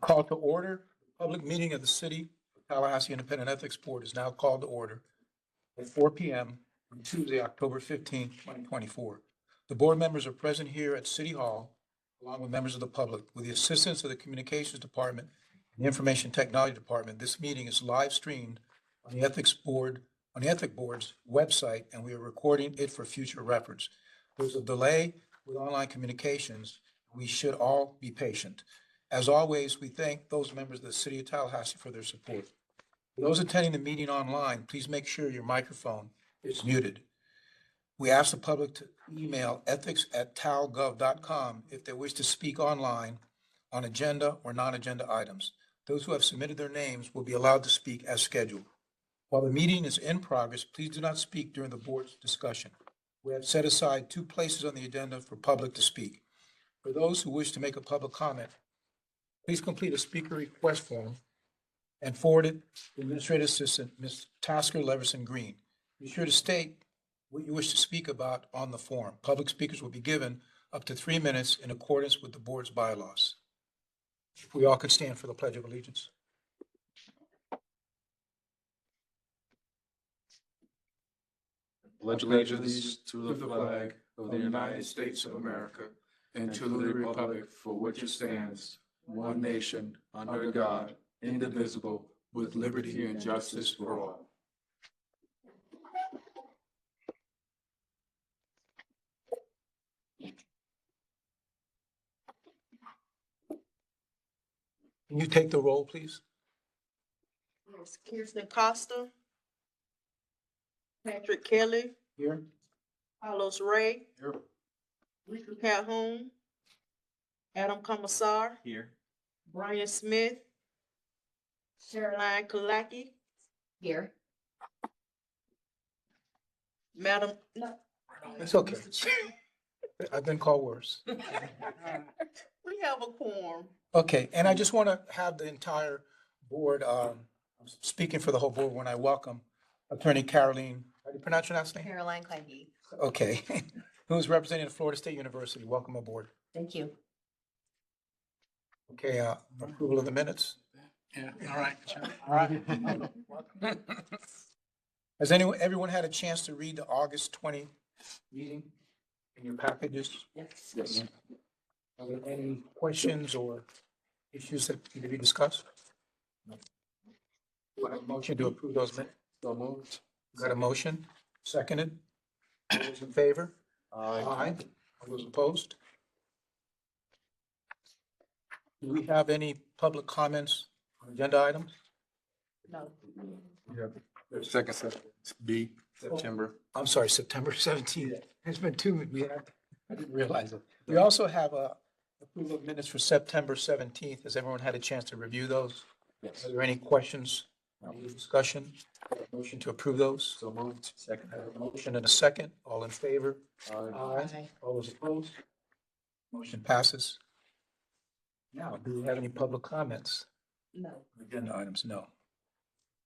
Call to order. Public meeting of the City of Tallahassee Independent Ethics Board is now called to order at 4 p.m. on Tuesday, October 15th, 2024. The board members are present here at City Hall, along with members of the public. With the assistance of the Communications Department and the Information Technology Department, this meeting is live streamed on the Ethics Board, on the Ethics Board's website, and we are recording it for future reference. There's a delay with online communications. We should all be patient. As always, we thank those members of the City of Tallahassee for their support. For those attending the meeting online, please make sure your microphone is muted. We ask the public to email ethics@talgov.com if they wish to speak online on agenda or non-agenda items. Those who have submitted their names will be allowed to speak as scheduled. While the meeting is in progress, please do not speak during the board's discussion. We have set aside 2 places on the agenda for public to speak. For those who wish to make a public comment, please complete a speaker request form and forward it to Administrative Assistant, Ms. Tasker Leverson Green. Be sure to state what you wish to speak about on the form. Public speakers will be given up to 3 minutes in accordance with the board's bylaws. If we all could stand for the Pledge of Allegiance. Pledge allegiance to the flag of the United States of America and to the republic for which it stands, one nation, under God, indivisible, with liberty and justice for all. Can you take the roll, please? Yes, Kirsten Costa, Patrick Kelly, Here. Carlos Ray, Here. Ricky Calhoun, Adam Commissar, Here. Brian Smith, Caroline Kalaki, Here. Madam, no, It's okay. I've been called worse. we have a quorum. Okay, and I just want to have the entire board, I'm speaking for the whole board when I welcome Attorney Caroline, how do you pronounce your last name? Caroline Kleige. Okay, who's representing Florida State University. Welcome aboard. Thank you. Okay, approval of the minutes. Yeah, all right. All right. Has everyone had a chance to read the August 20 meeting in your packages? Yes. Yes. Are there any questions or issues that need to be discussed? Do I have a motion to approve those minutes? So moved. Got a motion? Seconded? All those in favor? Aye. All those opposed? Do we have any public comments on agenda items? No. Second, B, September. I'm sorry, September 17th. It's been 2, I didn't realize it. We also have a approval of minutes for September 17th. Has everyone had a chance to review those? Yes. Are there any questions, any discussion? Motion to approve those? So moved. Second. I have a motion and a second. All in favor? Aye. Aye. All those opposed? Motion passes. Now, do we have any public comments? No. Agenda items, no.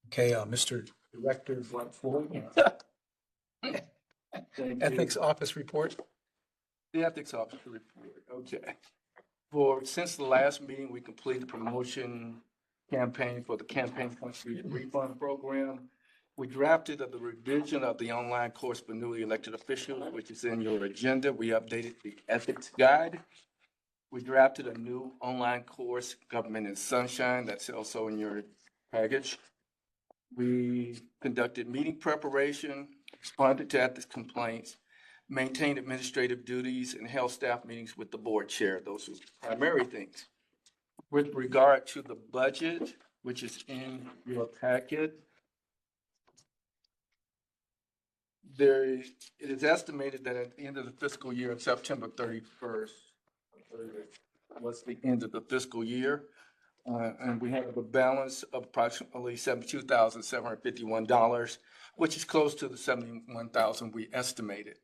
Okay, Mr. Director, Floyd. Ethics Office report. The Ethics Officer report, okay. Since the last meeting, we completed the promotion campaign for the campaign contribution refund program. We drafted the revision of the online course for newly elected officials, which is in your agenda. We updated the ethics guide. We drafted a new online course, Government in Sunshine, that's also in your package. We conducted meeting preparation, responded to ethics complaints, maintained administrative duties, and held staff meetings with the board chair. Those are primary things. With regard to the budget, which is in your packet, it is estimated that at the end of the fiscal year, on September 31st, was the end of the fiscal year. And we have a balance of approximately $72,751, which is close to the $71,000 we estimated.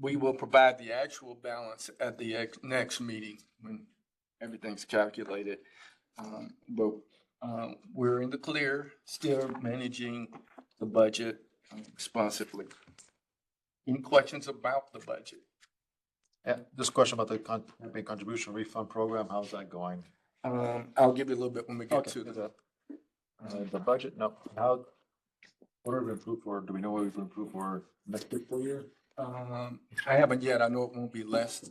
We will provide the actual balance at the next meeting when everything's calculated. But we're in the clear, still managing the budget responsibly. Any questions about the budget? Yeah, this question about the campaign contribution refund program, how's that going? I'll give you a little bit when we get Okay. to The budget, no, how, what are we approved for? Do we know what we've been approved for next fiscal year? I haven't yet. I know it won't be less.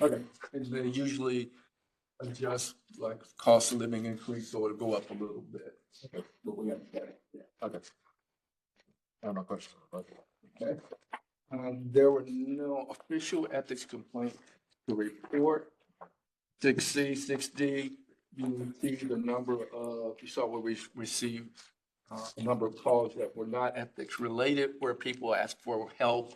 Okay. They usually adjust like cost of living increase, so it'll go up a little bit. Okay. But we haven't got it yet. Okay. I have no questions. Okay. Okay. There were no official ethics complaints to report. 6C, 6D, you received a number of, you saw where we received a number of calls that were not ethics related, where people asked for help,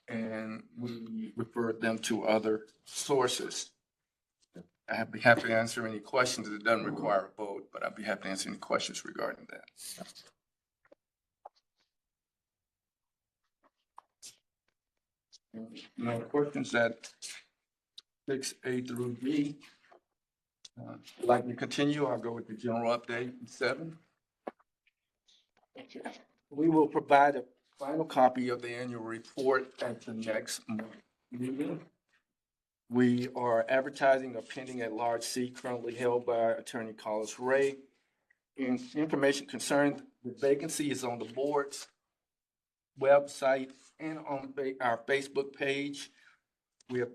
and we referred them to other sources. I'd be happy to answer any questions. It doesn't require a vote, but I'd be happy to answer any questions regarding that. No questions at 6A through B. Like to continue, I'll go with the general update, 7. We will provide a final copy of the annual report at the next meeting. We are advertising a pending at-large seat currently held by Attorney Carlos Ray. Information concerning the vacancy is on the board's website and on our Facebook page. We have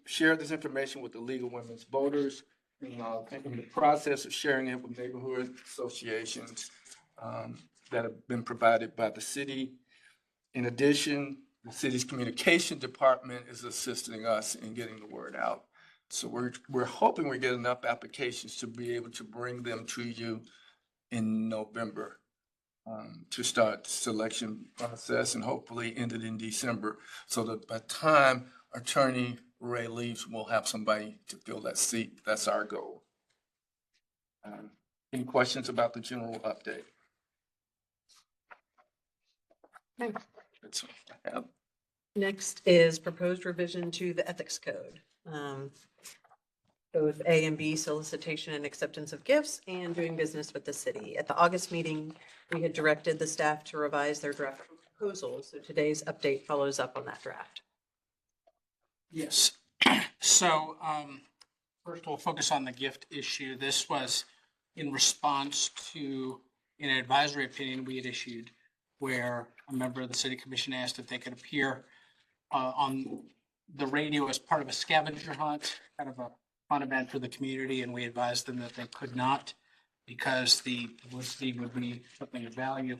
shared this information with the League of Women's Voters, in the process of sharing it with neighborhood associations that have been provided by the city. In addition, the city's communication department is assisting us in getting the word out. So we're hoping we get enough applications to be able to bring them to you in November to start the selection process and hopefully end it in December, so that by the time Attorney Ray leaves, we'll have somebody to fill that seat. That's our goal. Any questions about the general update? That's all I have. Next is proposed revision to the ethics code. Both A and B, solicitation and acceptance of gifts, and doing business with the city. At the August meeting, we had directed the staff to revise their draft proposals. So today's update follows up on that draft. Yes. So first we'll focus on the gift issue. This was in response to an advisory opinion we had issued where a member of the city commission asked if they could appear on the radio as part of a scavenger hunt, kind of a fun event for the community, and we advised them that they could not because the publicity would be something of value.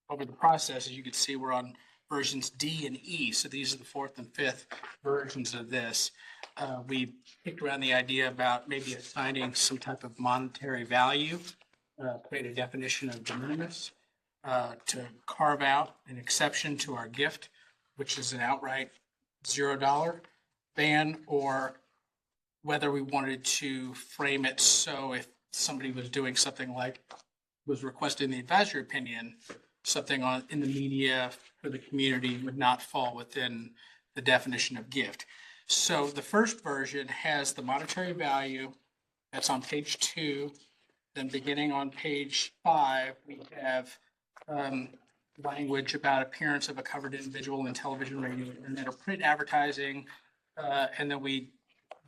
Over the process, as you can see, we're on versions D and E. So these are the 4th and 5th versions of this. We kicked around the idea about maybe assigning some type of monetary value, create a definition of de minimis, to carve out an exception to our gift, which is an outright $0 ban, or whether we wanted to frame it so if somebody was doing something like was requested in the advisory opinion, something in the media for the community would not fall within the definition of gift. So the first version has the monetary value that's on page 2. Then beginning on page 5, we have language about appearance of a covered individual in television, radio, internet, or print advertising. And then we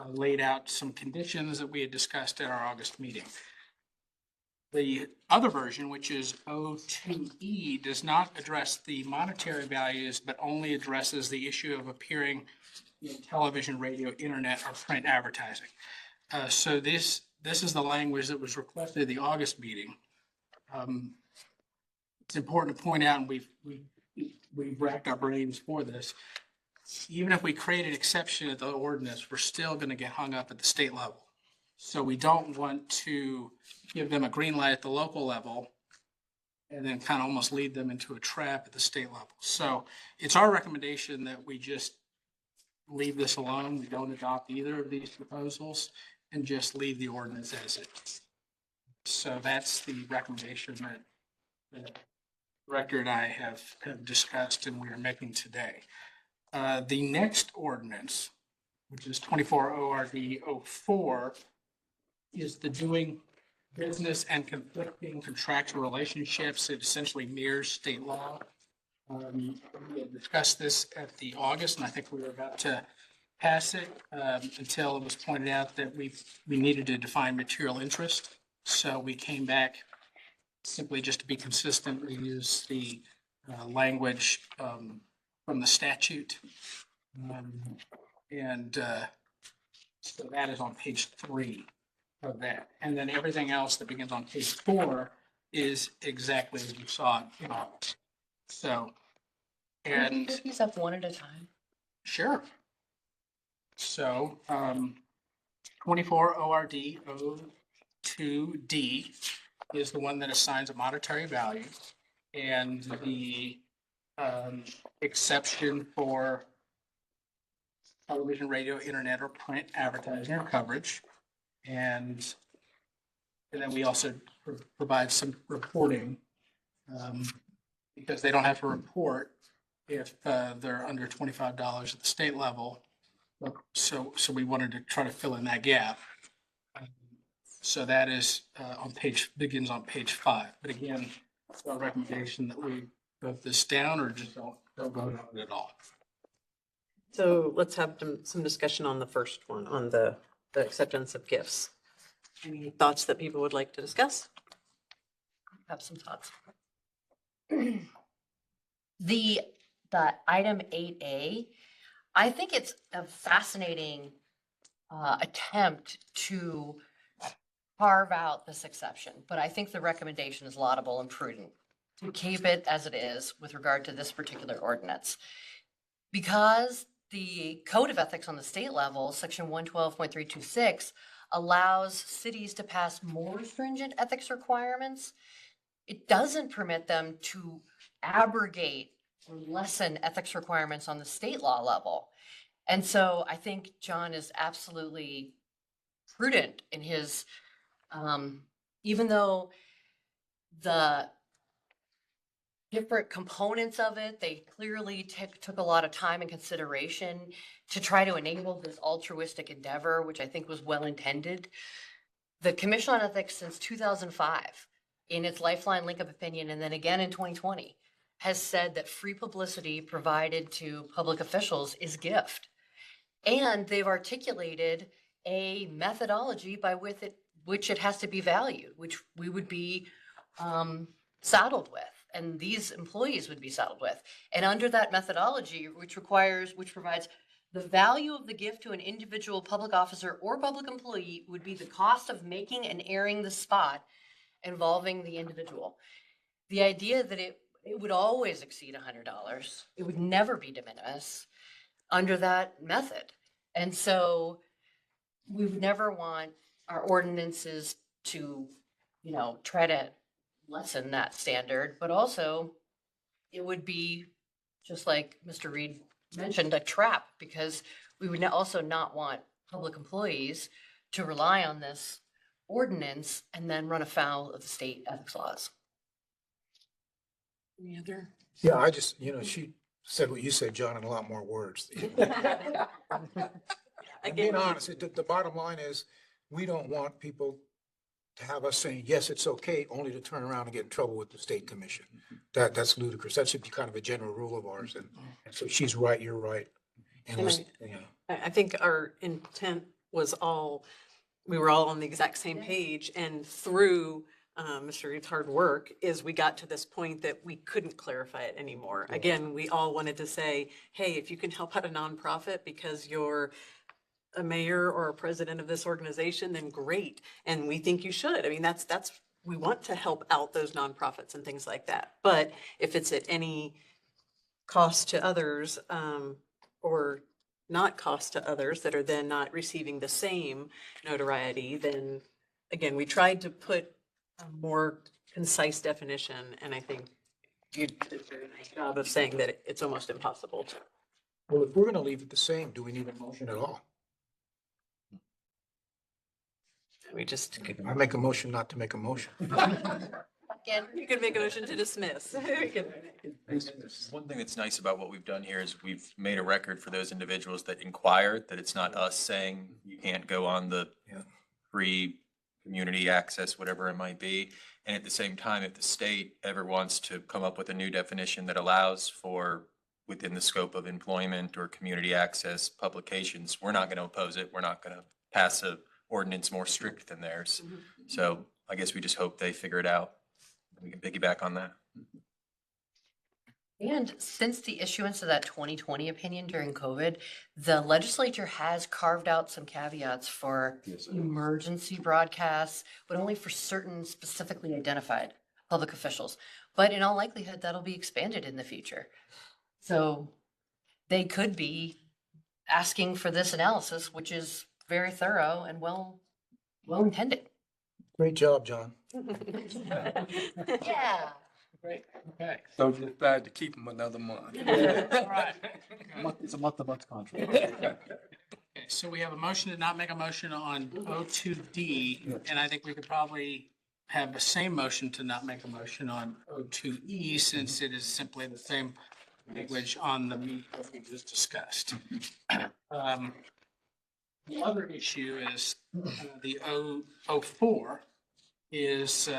laid out some conditions that we had discussed at our August meeting. The other version, which is O2E, does not address the monetary values, but only addresses the issue of appearing in television, radio, internet, or print advertising. So this is the language that was requested at the August meeting. It's important to point out, and we've racked our brains for this. Even if we create an exception at the ordinance, we're still going to get hung up at the state level. So we don't want to give them a green light at the local level and then kind of almost lead them into a trap at the state level. So it's our recommendation that we just leave this alone. We don't adopt either of these proposals and just leave the ordinance as it is. So that's the recommendation that the director and I have discussed and we are making today. The next ordinance, which is 24 ORD 04, is the doing business and conflicting contractual relationships. It essentially mirrors state law. We had discussed this at the August, and I think we were about to pass it until it was pointed out that we needed to define material interest. So we came back simply just to be consistent, we used the language from the statute. And so that is on page 3 of that. And then everything else that begins on page 4 is exactly as you saw it. So, and Pick these up one at a time. sure. So, 24 ORD 02D is the one that assigns a monetary value. And the exception for television, radio, internet, or print advertising or coverage. And then we also provide some reporting because they don't have to report if they're under $25 at the state level. So we wanted to try to fill in that gap. So that is begins on page 5. But again, it's our recommendation that we vote this down or just don't vote on it at all. So let's have some discussion on the first one, on the acceptance of gifts. Any thoughts that people would like to discuss? Have some thoughts. The item 8A, I think it's a fascinating attempt to carve out this exception, but I think the recommendation is laudable and prudent to keep it as it is with regard to this particular ordinance. Because the Code of Ethics on the state level, section 112.326, allows cities to pass more stringent ethics requirements. It doesn't permit them to abrogate or lessen ethics requirements on the state law level. And so I think John is absolutely prudent in his, even though the different components of it, they clearly took a lot of time and consideration to try to enable this altruistic endeavor, which I think was well intended. The Commission on Ethics since 2005, in its Lifeline Link of Opinion, and then again in 2020, has said that free publicity provided to public officials is gift. And they've articulated a methodology by which it has to be valued, which we would be saddled with, and these employees would be saddled with. And under that methodology, which provides the value of the gift to an individual public officer or public employee would be the cost of making and airing the spot involving the individual. The idea that it would always exceed $100, it would never be de minimis under that method. And so we would never want our ordinances to, try to lessen that standard, but also it would be, just like Mr. Reed mentioned, a trap, because we would also not want public employees to rely on this ordinance and then run afoul of the state ethics laws. Any other? Yeah, I just, she said what you said, John, in a lot more words. I'm being honest, the bottom line is, we don't want people to have us saying, yes, it's okay, only to turn around and get in trouble with the state commission. That's ludicrous. That should be kind of a general rule of ours. And so she's right, you're right. And I think our intent was we were all on the exact same page, and through Mr. Reed's hard work is we got to this point that we couldn't clarify it anymore. Again, we all wanted to say, hey, if you can help out a nonprofit because you're a mayor or a president of this organization, then great. And we think you should. I mean, we want to help out those nonprofits and things like that. But if it's at any cost to others, or not cost to others that are then not receiving the same notoriety, then again, we tried to put a more concise definition. And I think you did a very nice job of saying that it's almost impossible to. well, if we're going to leave it the same, do we need a motion at all? I make a motion not to make a motion. Again, you could make a motion to dismiss. One thing that's nice about what we've done here is we've made a record for those individuals that inquired, that it's not us saying you can't go on the free community access, whatever it might be. And at the same time, if the state ever wants to come up with a new definition that allows for within the scope of employment or community access publications, we're not going to oppose it. We're not going to pass a ordinance more strict than theirs. So I guess we just hope they figure it out. We can piggyback on that. And since the issuance of that 2020 opinion during COVID, the legislature has carved out some caveats for emergency broadcasts, but only for certain specifically identified public officials. But in all likelihood, that'll be expanded in the future. So they could be asking for this analysis, which is very thorough and well intended. Great job, John. Yeah. Great, okay. So just decide to keep them another month. All right. It's a month-to-month contract. Okay, so we have a motion to not make a motion on O2D, and I think we could probably have the same motion to not make a motion on O2E, since it is simply the same language on the meat that we just discussed. The other issue is the O4 is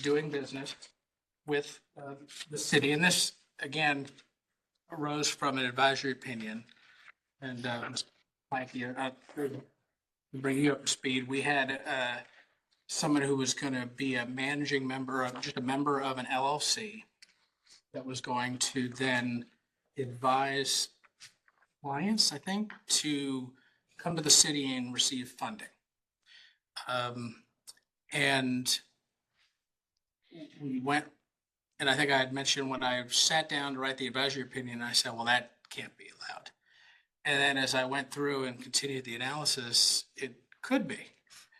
doing business with the city. And this, again, arose from an advisory opinion. And Mike, to bring you up to speed, we had someone who was going to be a managing member of, just a member of an LLC that was going to then advise clients, I think, to come to the city and receive funding. And we went, and I think I had mentioned when I sat down to write the advisory opinion, I said, well, that can't be allowed. And then as I went through and continued the analysis, it could be.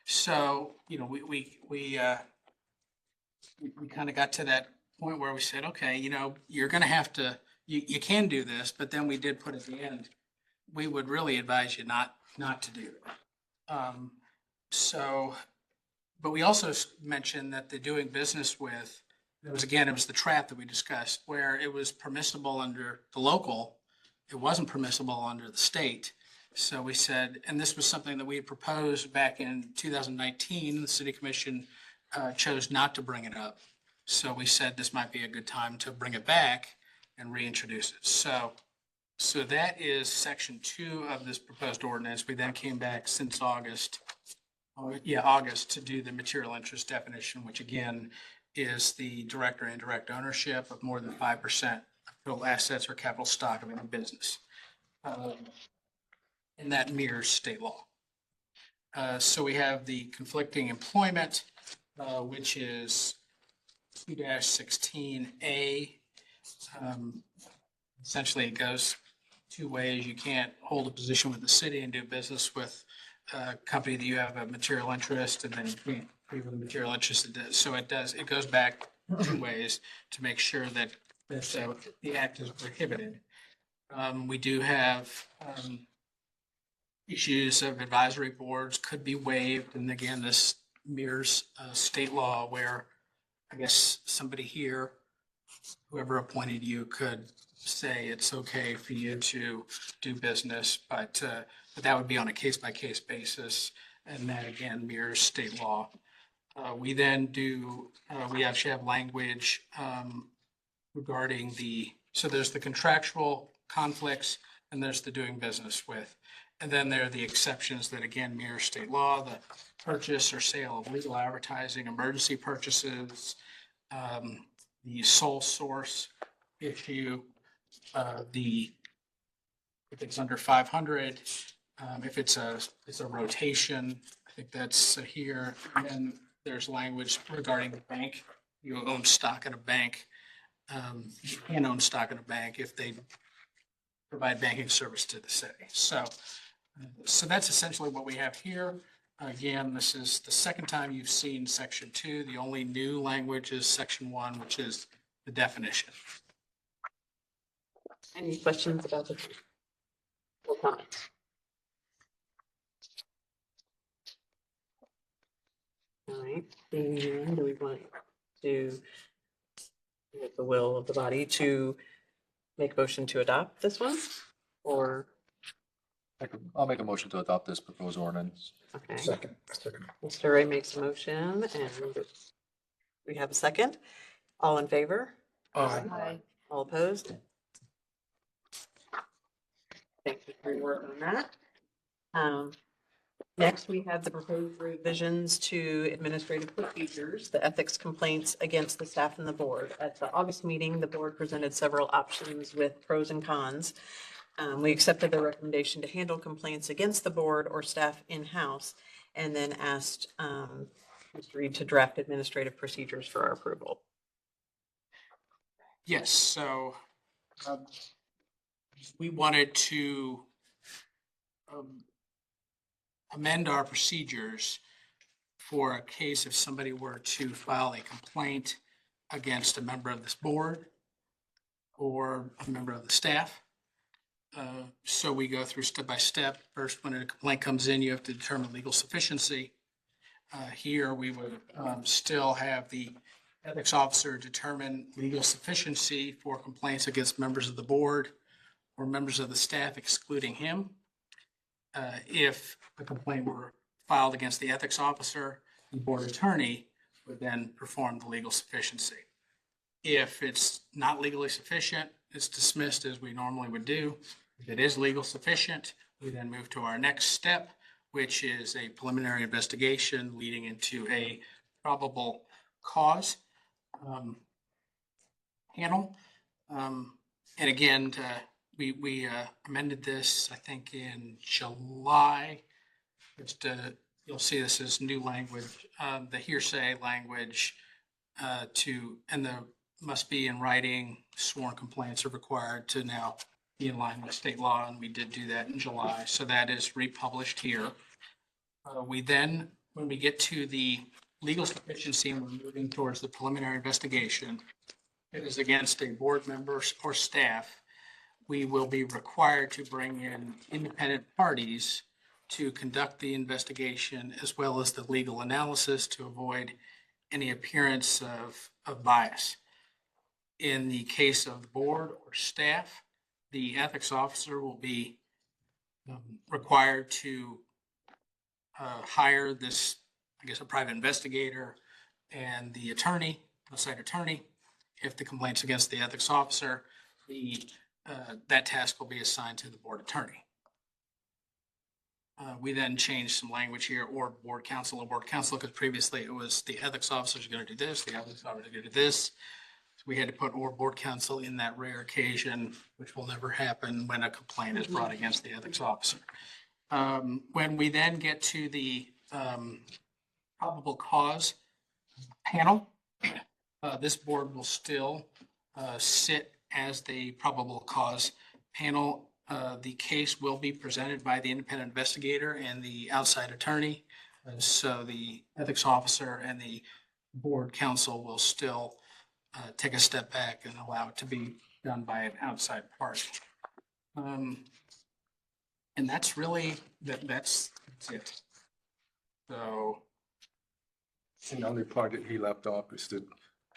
So, you know, we kind of got to that point where we said, okay, you know, you're going to have to, you can do this, but then we did put at the end, we would really advise you not to do it. So, but we also mentioned that the doing business with, it was the trap that we discussed, where it was permissible under the local, it wasn't permissible under the state. So we said, and this was something that we had proposed back in 2019, the city commission chose not to bring it up. So we said this might be a good time to bring it back and reintroduce it. So that is section 2 of this proposed ordinance. We then came back since August to do the material interest definition, which again is the direct or indirect ownership of more than 5% of total assets or capital stock of any business. And that mirrors state law. So we have the conflicting employment, which is 2-16A. Essentially, it goes two ways. You can't hold a position with the city and do business with a company that you have a material interest, and then you can't be with a material interest. So it goes back two ways to make sure that the act is prohibited. We do have issues of advisory boards could be waived. And again, this mirrors state law where I guess somebody here, whoever appointed you, could say it's okay for you to do business, but that would be on a case-by-case basis. And that again mirrors state law. We then we actually have language regarding so there's the contractual conflicts and there's the doing business with. And then there are the exceptions that again mirror state law, the purchase or sale of legal advertising, emergency purchases, the sole source issue, if it's under 500, if it's a rotation, I think that's here. And then there's language regarding the bank. You own stock in a bank. You can own stock in a bank if they provide banking service to the city. So that's essentially what we have here. Again, this is the second time you've seen section 2. The only new language is section 1, which is the definition. Any questions about this? Or comments? All right, and do we want to, with the will of the body, to make a motion to adopt this one? Or, I'll make a motion to adopt this proposed ordinance. okay, Second. Mr. Ray makes a motion and we have a second. All in favor? Aye. All opposed? Thank you for your work on that. Um, Next, we have the proposed revisions to administrative procedures, the ethics complaints against the staff and the board. At the August meeting, the board presented several options with pros and cons. We accepted the recommendation to handle complaints against the board or staff in-house, and then asked Mr. Reed to draft administrative procedures for our approval. Yes, so um, we wanted to amend our procedures for a case if somebody were to file a complaint against a member of this board or a member of the staff. So we go through step by step. First, when a complaint comes in, you have to determine legal sufficiency. Here, we would still have the ethics officer determine legal sufficiency for complaints against members of the board or members of the staff excluding him. If a complaint were filed against the ethics officer, the board attorney would then perform the legal sufficiency. If it's not legally sufficient, it's dismissed as we normally would do. If it is legal sufficient, we then move to our next step, which is a preliminary investigation leading into a probable cause panel. And again, we amended this, I think, in July. Just you'll see this as new language, the hearsay language and the must be in writing sworn complaints are required to now be in line with state law, and we did do that in July. So that is republished here. We then, when we get to the legal sufficiency and we're moving towards the preliminary investigation, it is against a board member or staff, we will be required to bring in independent parties to conduct the investigation as well as the legal analysis to avoid any appearance of bias. In the case of the board or staff, the ethics officer will be required to hire this, I guess, a private investigator and the attorney, outside attorney. If the complaint's against the ethics officer, that task will be assigned to the board attorney. We then changed some language here, or board counsel, because previously it was the ethics officer is going to do this, the ethics officer is going to do this. So we had to put or board counsel in that rare occasion, which will never happen when a complaint is brought against the ethics officer. When we then get to the probable cause panel, this board will still sit as the probable cause panel. The case will be presented by the independent investigator and the outside attorney. So the ethics officer and the board counsel will still take a step back and allow it to be done by an outside party. And that's really, that's it. So. And the only part that he left off is that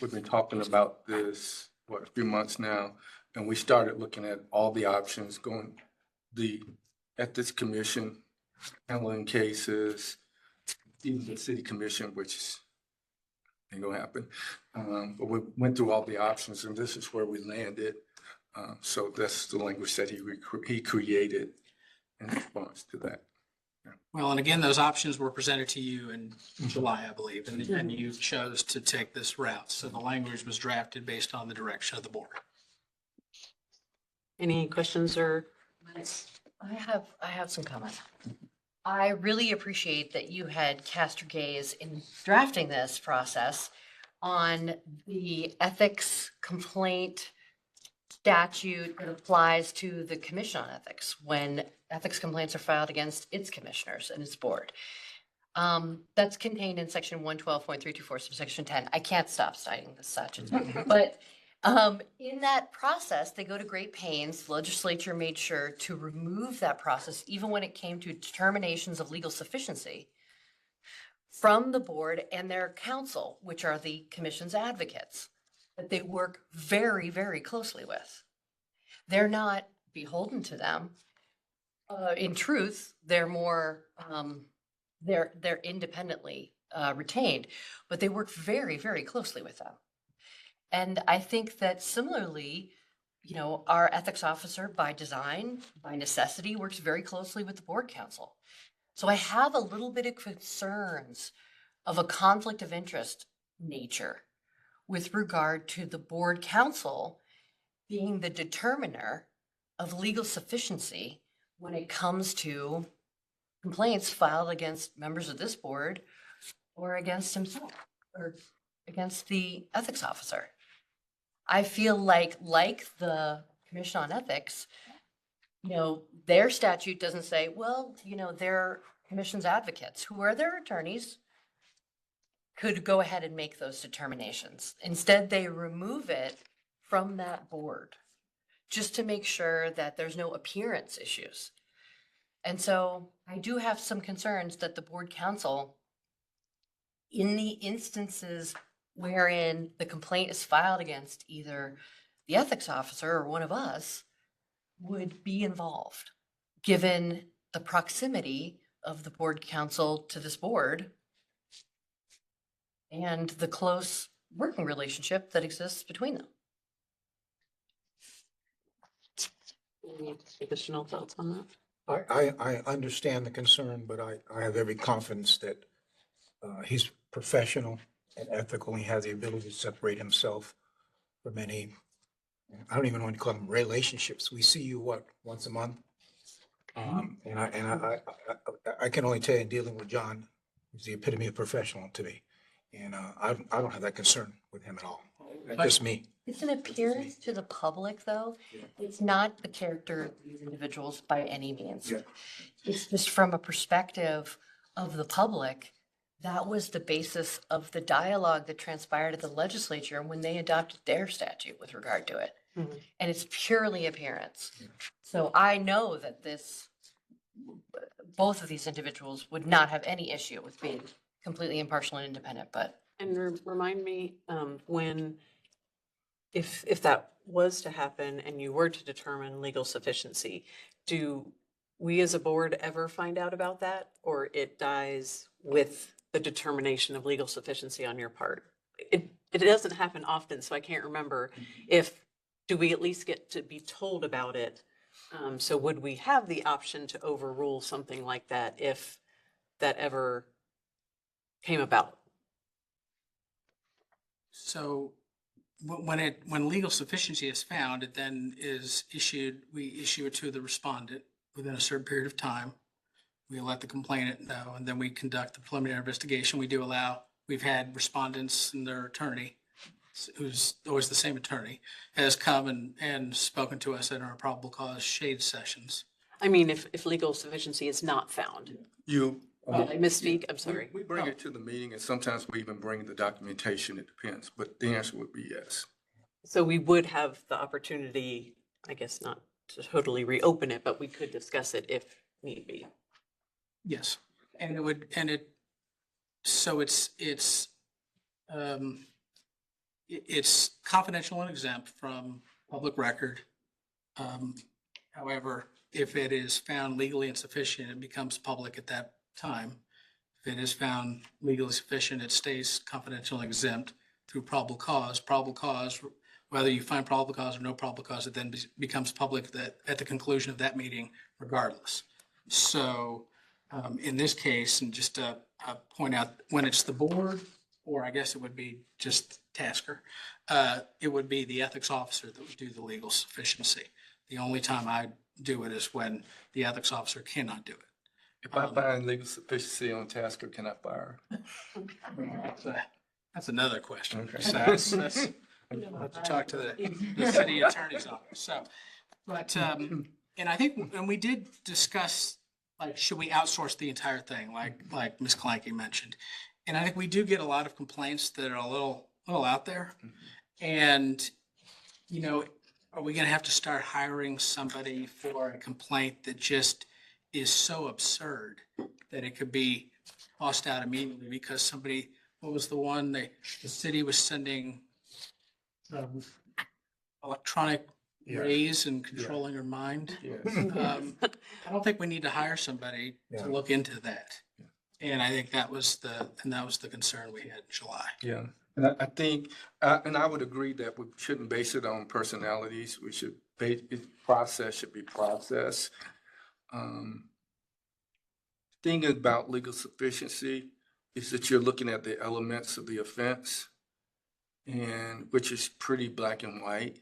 we've been talking about this, a few months now, and we started looking at all the options going, the ethics commission, handling cases, even the city commission, which ain't gonna happen. But we went through all the options and this is where we landed. So that's the language that he created in response to that. Well, and again, those options were presented to you in July, I believe, and you chose to take this route. So the language was drafted based on the direction of the board. Any questions or? I have some comments. I really appreciate that you had cast your gaze in drafting this process on the ethics complaint statute that applies to the Commission on Ethics when ethics complaints are filed against its commissioners and its board. That's contained in section 112.324, subsection 10. I can't stop citing this statute. But in that process, they go to great pains. The legislature made sure to remove that process, even when it came to determinations of legal sufficiency, from the board and their counsel, which are the commission's advocates, that they work very, very closely with. They're not beholden to them. In truth, they're more, they're independently retained, but they work very, very closely with them. And I think that similarly, our ethics officer by design, by necessity, works very closely with the board council. So I have a little bit of concerns of a conflict of interest nature with regard to the board council being the determiner of legal sufficiency when it comes to complaints filed against members of this board or against himself or against the ethics officer. I feel like the Commission on Ethics, their statute doesn't say, well, they're commission's advocates, who are their attorneys, could go ahead and make those determinations. Instead, they remove it from that board just to make sure that there's no appearance issues. And so I do have some concerns that the board council, in the instances wherein the complaint is filed against either the ethics officer or one of us, would be involved, given the proximity of the board council to this board and the close working relationship that exists between them. Any additional thoughts on that? I understand the concern, but I have every confidence that he's professional and ethical. He has the ability to separate himself from any, I don't even want to call them relationships. We see you, once a month? And I can only tell you, in dealing with John, he's the epitome of professional to me. And I don't have that concern with him at all. That's just me. It's an appearance to the public, though. It's not the character of these individuals by any means. Yeah. It's just from a perspective of the public. That was the basis of the dialogue that transpired at the legislature when they adopted their statute with regard to it. Mhm. And it's purely appearance. So I know that both of these individuals would not have any issue with being completely impartial and independent, but And remind me, if that was to happen and you were to determine legal sufficiency, do we as a board ever find out about that? Or it dies with the determination of legal sufficiency on your part? It doesn't happen often, so I can't remember do we at least get to be told about it? So would we have the option to overrule something like that if that ever came about? So when legal sufficiency is found, it then is issued, we issue it to the respondent within a certain period of time. We let the complainant know, and then we conduct the preliminary investigation. We've had respondents and their attorney, who's always the same attorney, has come and spoken to us in our probable cause shade sessions. I mean, if legal sufficiency is not found. You. Did I misspeak? I'm sorry. We bring it to the meeting, and sometimes we even bring the documentation. It depends, but the answer would be yes. So we would have the opportunity, I guess not to totally reopen it, but we could discuss it if need be. Yes, and it's confidential and exempt from public record. However, if it is found legally insufficient, it becomes public at that time. If it is found legally sufficient, it stays confidential and exempt through probable cause. Probable cause, whether you find probable cause or no probable cause, it then becomes public at the conclusion of that meeting regardless. So in this case, and just to point out, when it's the board, or I guess it would be just Tasker, it would be the ethics officer that would do the legal sufficiency. The only time I do it is when the ethics officer cannot do it. If I find legal sufficiency on Tasker, can I fire? That's another question. Okay. So that's we'll have to talk to the city attorney's office. So, but, and I think, and we did discuss, like, should we outsource the entire thing, like Ms. Clanky mentioned? And I think we do get a lot of complaints that are a little out there. And, are we going to have to start hiring somebody for a complaint that just is so absurd that it could be tossed out immediately because somebody, what was the one, the city was sending electronic rays and controlling her mind? Yes. I don't think we need to hire somebody to look into that. And I think that was the concern we had in July. Yeah, And I think, and I would agree that we shouldn't base it on personalities. We should base, process should be process. Um, Thing about legal sufficiency is that you're looking at the elements of the offense, and which is pretty black and white.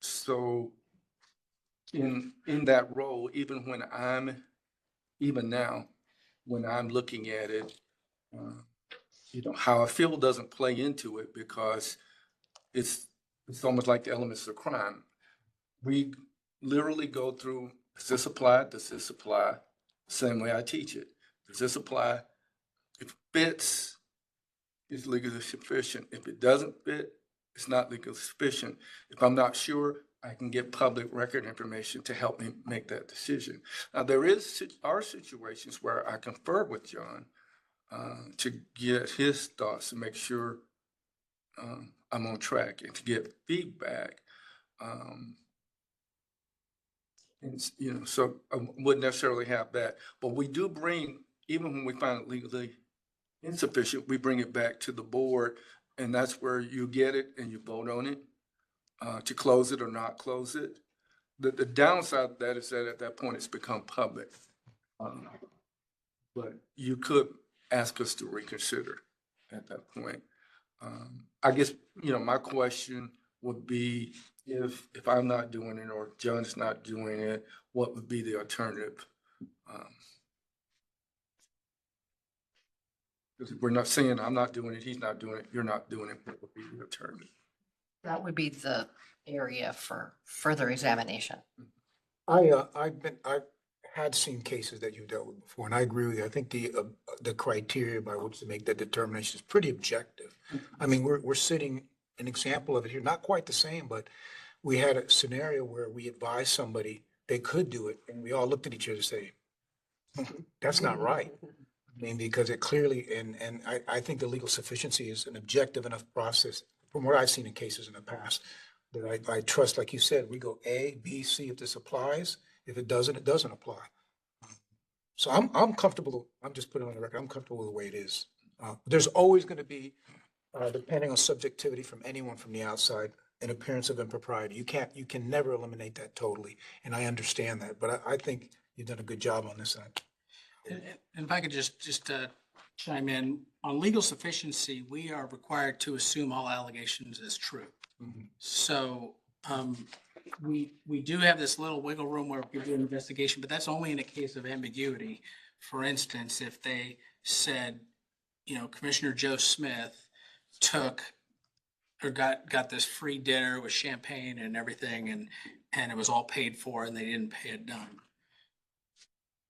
So in that role, even now, when I'm looking at it, uh, how I feel doesn't play into it because it's almost like the elements of crime. We literally go through, does this apply? Does this apply? Same way I teach it. Does this apply? If it fits, it's legally sufficient. If it doesn't fit, it's not legally sufficient. If I'm not sure, I can get public record information to help me make that decision. Now, are situations where I confer with John to get his thoughts and make sure I'm on track and to get feedback. And, so I wouldn't necessarily have that, but we do bring, even when we find it legally insufficient, we bring it back to the board, and that's where you get it and you vote on it to close it or not close it. The downside of that is that at that point it's become public. But you could ask us to reconsider at that point. I guess, my question would be if I'm not doing it or John's not doing it, what would be the alternative? Because we're not saying I'm not doing it, he's not doing it, you're not doing it, what would be the alternative? That would be the area for further examination. I've had seen cases that you've dealt with before, and I agree with you. I think the criteria by which to make that determination is pretty objective. I mean, we're sitting an example of it here, not quite the same, but we had a scenario where we advised somebody they could do it, and we all looked at each other and say, that's not right. I mean, because it clearly, and I think the legal sufficiency is an objective enough process from what I've seen in cases in the past that I trust, like you said, we go A, B, C, if this applies. If it doesn't, it doesn't apply. So I'm comfortable, I'm just putting it on the record, I'm comfortable with the way it is. There's always going to be, depending on subjectivity from anyone from the outside, an appearance of impropriety. You can never eliminate that totally, and I understand that, but I think you've done a good job on this end. And if I could just chime in, on legal sufficiency, we are required to assume all allegations as true. Mhm. So we do have this little wiggle room where we do an investigation, but that's only in a case of ambiguity. For instance, if they said, Commissioner Joe Smith took or got this free dinner with champagne and everything, and it was all paid for, and they didn't pay a dime.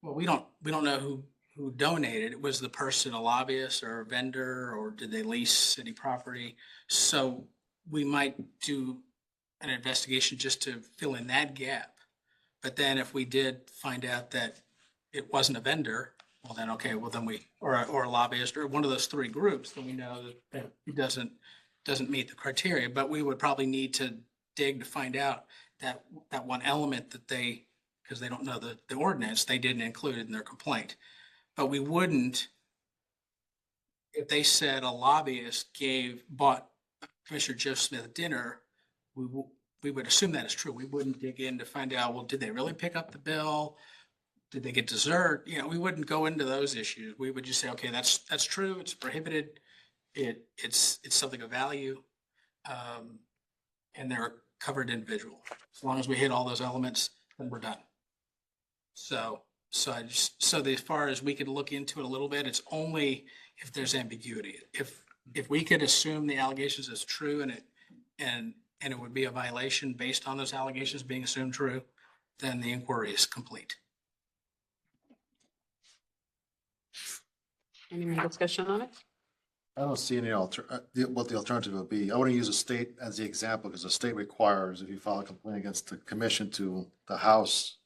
Well, we don't know who donated. It was the person a lobbyist or a vendor, or did they lease city property? So we might do an investigation just to fill in that gap. But then if we did find out that it wasn't a vendor, well then, okay, well then or a lobbyist or one of those three groups, then we know that it doesn't meet the criteria. But we would probably need to dig to find out that one element that because they don't know the ordinance, they didn't include it in their complaint. But we wouldn't, if they said a lobbyist bought Commissioner Joe Smith dinner, we would assume that is true. We wouldn't dig in to find out, well, did they really pick up the bill? Did they get dessert? We wouldn't go into those issues. We would just say, okay, that's true. It's prohibited. It's something of value. And they're a covered individual. As long as we hit all those elements, then we're done. So as far as we could look into it a little bit, it's only if there's ambiguity. If we could assume the allegations as true and it would be a violation based on those allegations being assumed true, then the inquiry is complete. Any more discussion on it? I don't see any what the alternative would be. I want to use a state as the example because the state requires if you file a complaint against the commission to the House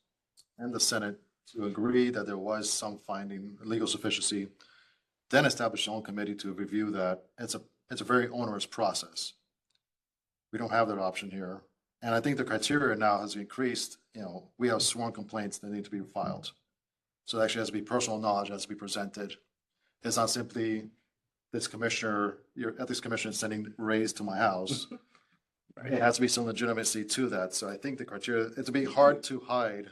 and the Senate to agree that there was some finding legal sufficiency, then establish your own committee to review that. It's a very onerous process. We don't have that option here. And I think the criteria now has increased. We have sworn complaints that need to be filed. So it actually has to be personal knowledge, has to be presented. It's not simply this commissioner, your ethics commissioner is sending rays to my house. It has to be some legitimacy to that. So I think the criteria, it'd be hard to hide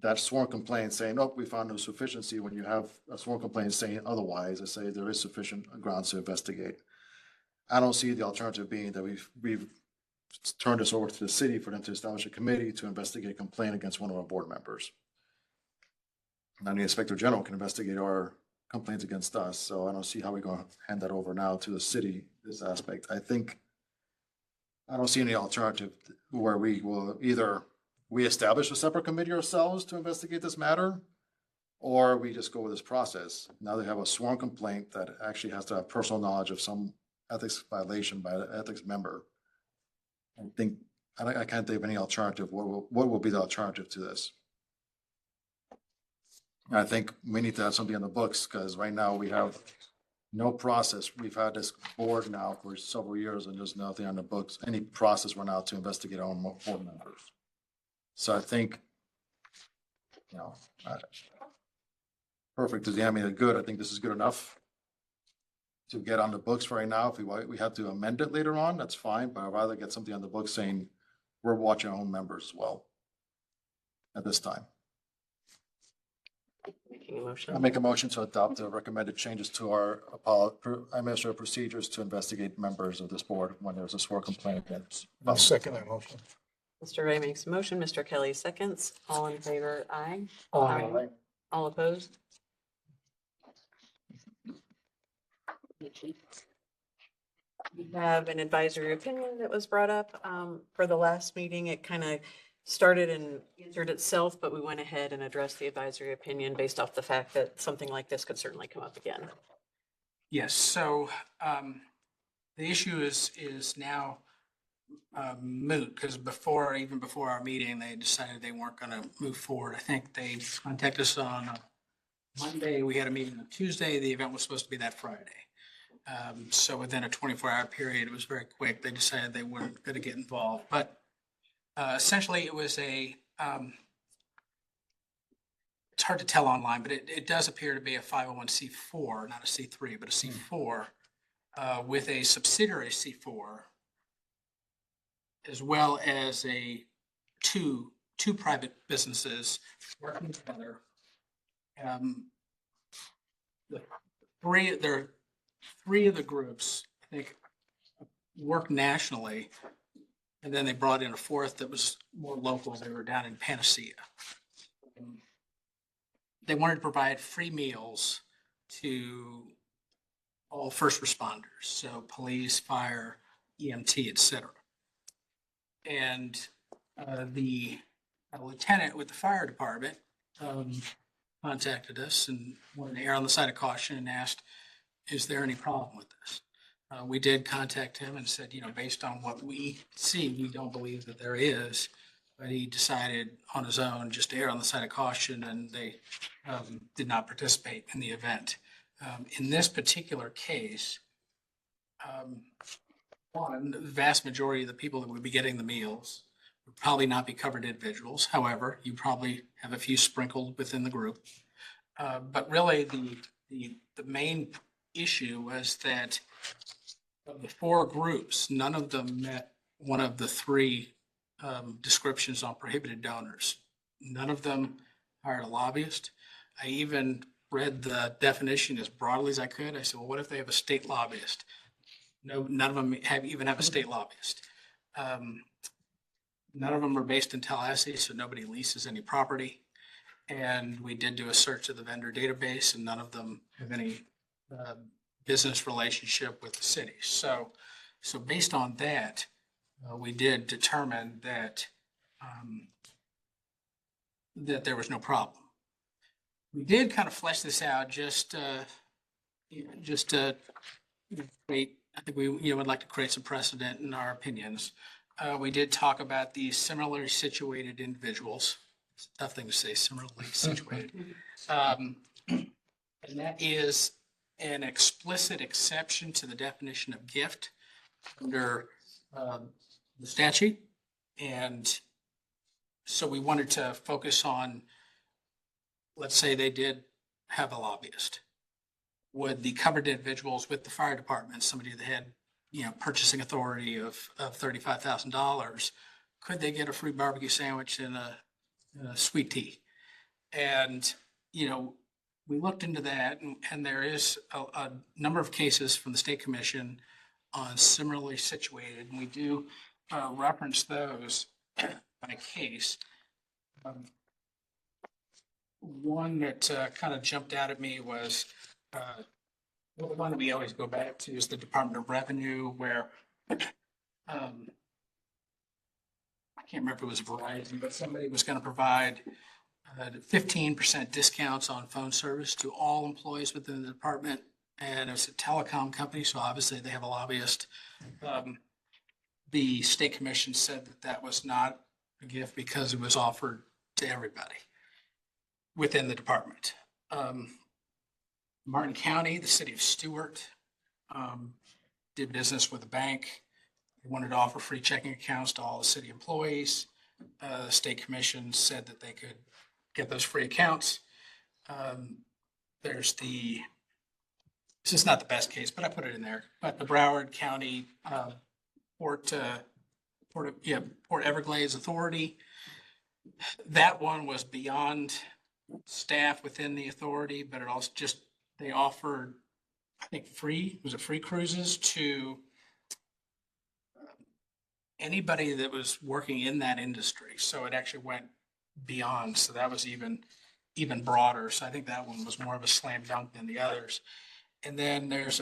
that sworn complaint saying, oh, we found no sufficiency, when you have a sworn complaint saying otherwise. I say there is sufficient grounds to investigate. I don't see the alternative being that we've turned this over to the city for them to establish a committee to investigate a complaint against one of our board members. And the inspector general can investigate our complaints against us. So I don't see how we're going to hand that over now to the city, this aspect. I don't see any alternative where we will either we establish a separate committee ourselves to investigate this matter, or we just go with this process. Now they have a sworn complaint that actually has to have personal knowledge of some ethics violation by an ethics member. I can't think of any alternative. What will be the alternative to this? I think we need to have something on the books, because right now we have no process. We've had this board now for several years and there's nothing on the books, any process run out to investigate our own board members. So I think, perfect is the enemy of good. I think this is good enough to get on the books right now. If we have to amend it later on, that's fine, but I'd rather get something on the books saying we're watching our own members as well at this time. Making a motion. I make a motion to adopt the recommended changes to our administrative procedures to investigate members of this board when there's a sworn complaint against. I'll second that motion. Mr. Ray makes a motion, Mr. Kelly seconds. All in favor, aye. Aye. All opposed? We have an advisory opinion that was brought up for the last meeting. It kind of started and answered itself, but we went ahead and addressed the advisory opinion based off the fact that something like this could certainly come up again. Yes, so the issue is now moot, because even before our meeting, they decided they weren't going to move forward. I think they contacted us on Monday. We had a meeting on Tuesday. The event was supposed to be that Friday. So within a 24-hour period, it was very quick. They decided they weren't going to get involved. But essentially, it was it's hard to tell online, but it does appear to be a 501c4, not a C3, but a C4, with a subsidiary C4, as well as two private businesses working together. There are three of the groups, I think, work nationally, and then they brought in a fourth that was more local. They were down in Panacea. They wanted to provide free meals to all first responders, so police, fire, EMT, et cetera. And the lieutenant with the fire department contacted us and wanted to err on the side of caution and asked, is there any problem with this? We did contact him and said, based on what we see, we don't believe that there is. But he decided on his own just to err on the side of caution, and they did not participate in the event. In this particular case, the vast majority of the people that would be getting the meals would probably not be covered individuals. However, you probably have a few sprinkled within the group. But really, the main issue was that of the four groups, none of them met one of the three descriptions on prohibited donors. None of them hired a lobbyist. I even read the definition as broadly as I could. I said, well, what if they have a state lobbyist? No, none of them even have a state lobbyist. None of them are based in Tallahassee, so nobody leases any property. And we did do a search of the vendor database, and none of them have any business relationship with the city. So based on that, we did determine that that there was no problem. We did kind of flesh this out just to create. I think we would like to create some precedent in our opinions. We did talk about these similarly situated individuals. It's a tough thing to say, similarly situated. And that is an explicit exception to the definition of gift under the statute. And so we wanted to focus on, let's say they did have a lobbyist. would the covered individuals with the fire department, somebody that had, purchasing authority of $35,000, could they get a free barbecue sandwich and a sweet tea? And, we looked into that, and there is a number of cases from the state commission on similarly situated, and we do reference those by case. One that kind of jumped out at me was, the one we always go back to is the Department of Revenue, where I can't remember if it was Verizon, but somebody was going to provide 15% discounts on phone service to all employees within the department. And it was a telecom company, so obviously they have a lobbyist. The state commission said that that was not a gift because it was offered to everybody within the department. Martin County, the city of Stewart, did business with a bank. They wanted to offer free checking accounts to all the city employees. The state commission said that they could get those free accounts. This is not the best case, but I put it in there. But the Broward County Port Everglades Authority, that one was beyond staff within the authority, but it also they offered, I think, free cruises to anybody that was working in that industry. So it actually went beyond. So that was even broader. So I think that one was more of a slam dunk than the others. And then there's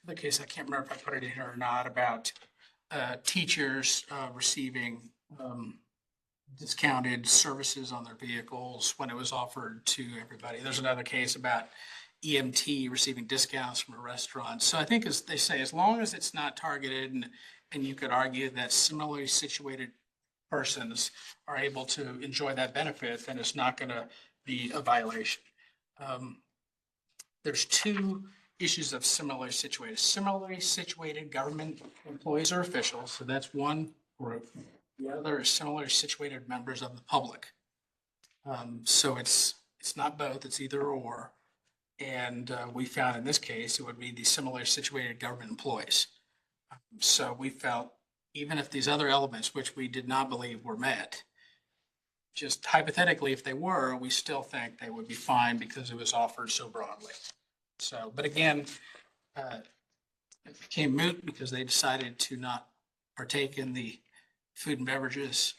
the case, I can't remember if I put it in here or not, about teachers receiving discounted services on their vehicles when it was offered to everybody. There's another case about EMT receiving discounts from a restaurant. So I think, as they say, as long as it's not targeted, and you could argue that similarly situated persons are able to enjoy that benefit, then it's not going to be a violation. There's two issues of similarly situated. Similarly situated government employees or officials, so that's one group. The other is similarly situated members of the public. So it's not both, it's either or. And we found in this case, it would be the similarly situated government employees. So we felt, even if these other elements, which we did not believe were met, just hypothetically, if they were, we still think they would be fine because it was offered so broadly. So, but again, it became moot because they decided to not partake in the food and beverages,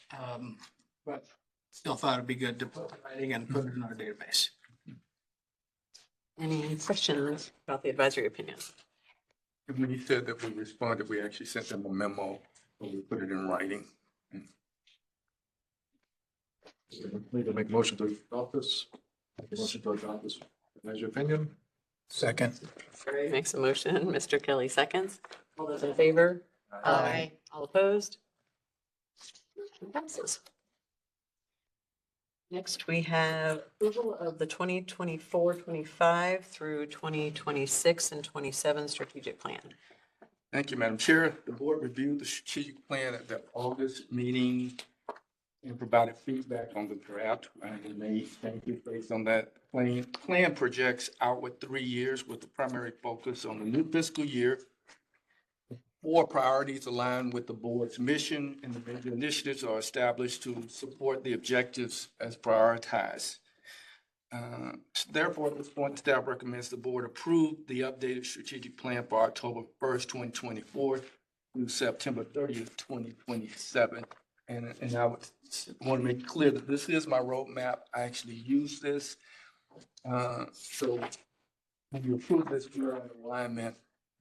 but still thought it'd be good to put it in writing and put it in our database. Any questions about the advisory opinion? And when you said that we responded, we actually sent them a memo, or we put it in writing. Need to make motion to adopt this. Motion to adopt this. As your opinion? Second. Ray makes a motion, Mr. Kelly seconds. All those in favor? Aye. All opposed? Motion passes. Next, we have approval of the 2024-25 through 2026 and 27 strategic plan. Thank you, Madam Chair. The board reviewed the strategic plan at the August meeting and provided feedback on the draft. And made changes based on that plan. Plan projects outward 3 years with the primary focus on the new fiscal year. 4 priorities align with the board's mission, and the major initiatives are established to support the objectives as prioritized. Therefore, at this point, staff recommends the board approve the updated strategic plan for October 1st, 2024 through September 30th, 2027. And I would want to make clear that this is my roadmap. I actually use this. So when you approve this, we're in alignment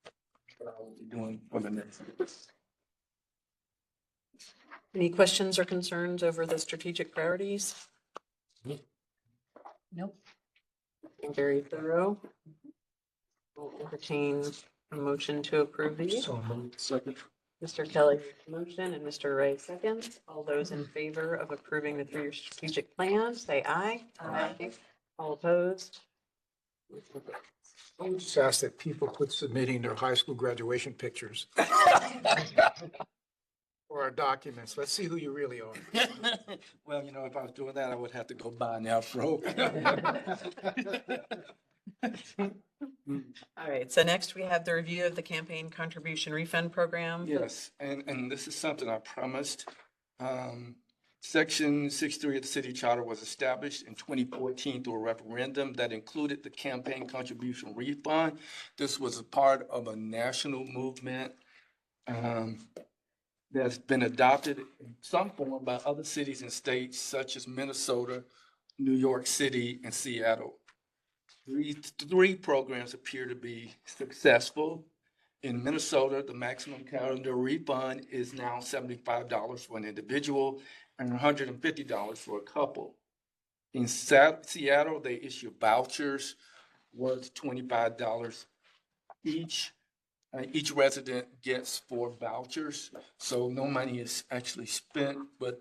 with what I will be doing for the next year. Any questions or concerns over the strategic priorities? Nope. Very thorough. We'll entertain a motion to approve these. So moved. Second. Mr. Kelly motion and Mr. Ray seconds. All those in favor of approving the 3-year strategic plan, say aye. Aye. All opposed? I would just ask that people quit submitting their high school graduation pictures for our documents. Let's see who you really are. Well, you know, if I was doing that, I would have to go buy an afro. All right, so next we have the review of the campaign contribution refund program. Yes, and this is something I promised. Section 63 of the city charter was established in 2014 through a referendum that included the campaign contribution refund. This was a part of a national movement that's been adopted in some form by other cities and states such as Minnesota, New York City, and Seattle. Three programs appear to be successful. In Minnesota, the maximum calendar refund is now $75 for an individual and $150 for a couple. In Seattle, they issue vouchers worth $25 each. Each resident gets 4 vouchers, so no money is actually spent, but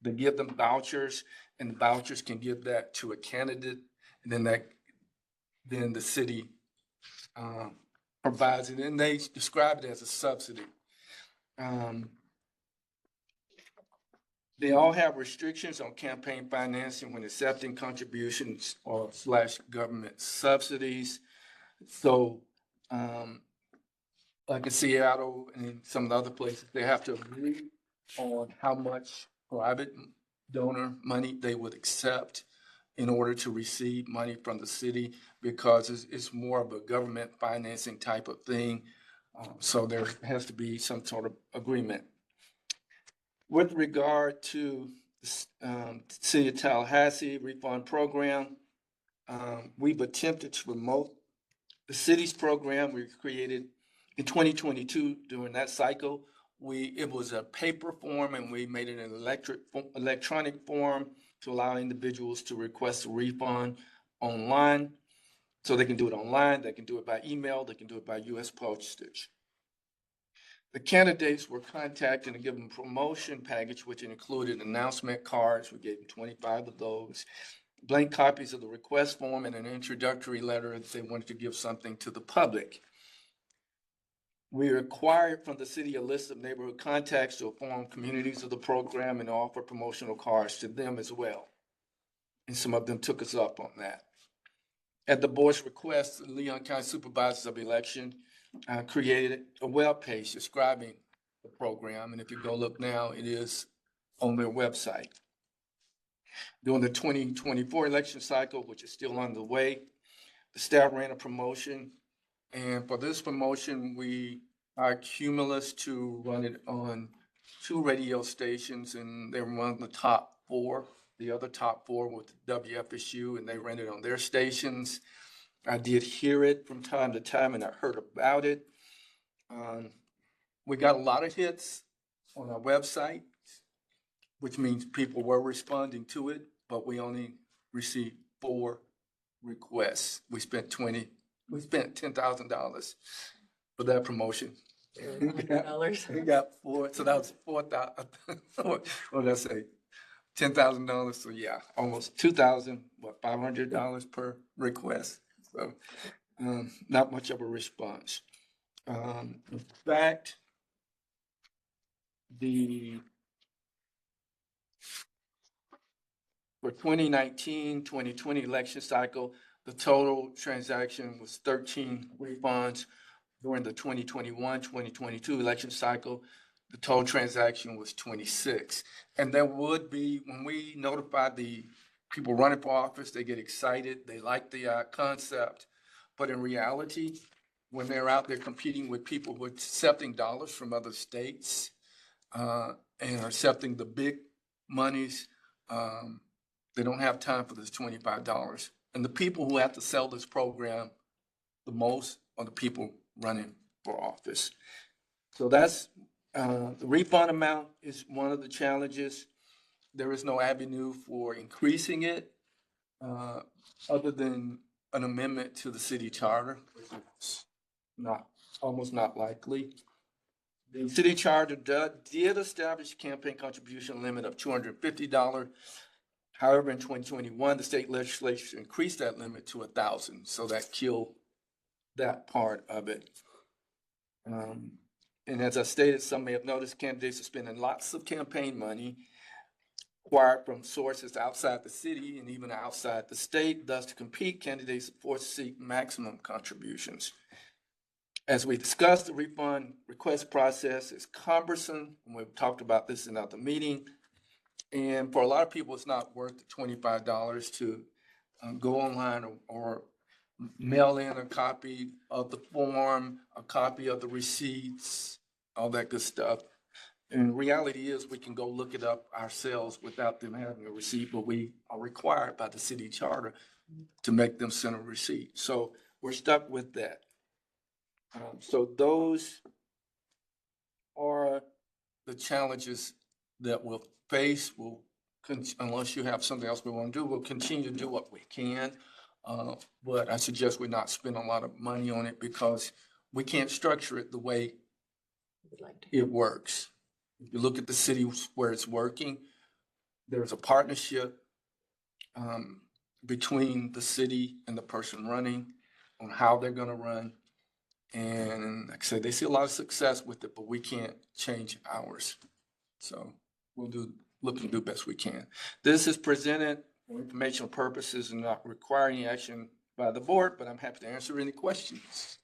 they give them vouchers, and the vouchers can give that to a candidate, and then the city provides it, and they describe it as a subsidy. They all have restrictions on campaign financing when accepting contributions or / government subsidies. So, like in Seattle and some of the other places, they have to agree on how much private donor money they would accept in order to receive money from the city, because it's more of a government financing type of thing. So there has to be some sort of agreement. With regard to the City of Tallahassee refund program, we've attempted to promote the city's program. We created in 2022 during that cycle. It was a paper form, and we made it an electronic form to allow individuals to request a refund online. So they can do it online, they can do it by email, they can do it by US postage. The candidates were contacted and given a promotion package, which included announcement cards. We gave them 25 of those, blank copies of the request form, and an introductory letter if they wanted to give something to the public. We required from the city a list of neighborhood contacts to inform communities of the program and offer promotional cards to them as well. And some of them took us up on that. At the board's request, the Leon County Supervisors of Election created a webpage describing the program. And if you go look now, it is on their website. During the 2024 election cycle, which is still underway, the staff ran a promotion. And for this promotion, we are cumulus to run it on 2 radio stations, and they were one of the top 4. The other top 4 with WFSU, and they ran it on their stations. I did hear it from time to time, and I heard about it. We got a lot of hits on our website, which means people were responding to it, but we only received 4 requests. We spent $10,000 for that promotion. $100. We got 4, so that was 4,000. What did I say? $10,000. So yeah, almost $2,500 per request. So not much of a response. In fact, for 2019-2020 election cycle, the total transaction was 13 refunds. During the 2021-2022 election cycle, the total transaction was 26. And there would be, when we notify the people running for office, they get excited, they like the concept. But in reality, when they're out there competing with people who are accepting dollars from other states and are accepting the big monies, they don't have time for this $25. And the people who have to sell this program the most are the people running for office. So that's the refund amount is one of the challenges. There is no avenue for increasing it other than an amendment to the city charter, which is almost not likely. The city charter did establish a campaign contribution limit of $250. However, in 2021, the state legislature increased that limit to $1,000, so that killed that part of it. And as I stated, some may have noticed candidates are spending lots of campaign money acquired from sources outside the city and even outside the state. Thus, to compete, candidates are forced to seek maximum contributions. As we discussed, the refund request process is cumbersome, and we've talked about this in other meeting. And for a lot of people, it's not worth the $25 to go online or mail in a copy of the form, a copy of the receipts, all that good stuff. And reality is we can go look it up ourselves without them having a receipt, but we are required by the city charter to make them send a receipt. So we're stuck with that. So those are the challenges that we'll face. Unless you have something else we want to do, we'll continue to do what we can. But I suggest we not spend a lot of money on it because we can't structure it the way it works. If you look at the city where it's working, there's a partnership between the city and the person running on how they're going to run. And like I said, they see a lot of success with it, but we can't change ours. So we'll look and do best we can. This is presented for informational purposes and not requiring action by the board, but I'm happy to answer any questions.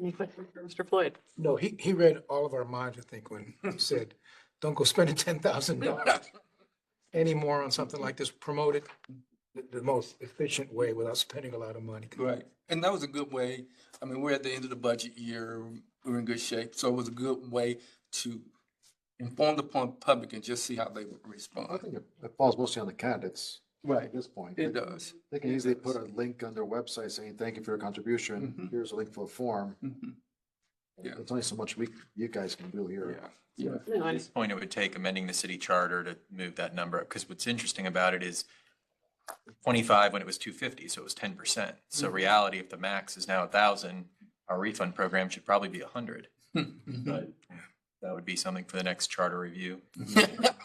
Any questions for Mr. Floyd? No, he read all of our minds, I think, when he said, don't go spending $10,000 anymore on something like this. Promote it the most efficient way without spending a lot of money. Right. And that was a good way. I mean, we're at the end of the budget year. We're in good shape. So it was a good way to inform the public and just see how they would I respond. think it falls mostly on the candidates Right. at this point. It does. They can easily put a link on their website saying, thank you for your contribution. Mhm. Here's a link for a form. Mhm. Yeah. There's only so much you guys can do here. Yeah. No, At this point, it would take amending the city charter to move that number up, because what's interesting about it is 25 when it was 250, so it was 10%. So reality, if the max is now 1,000, our refund program should probably be 100. But that would be something for the next charter review.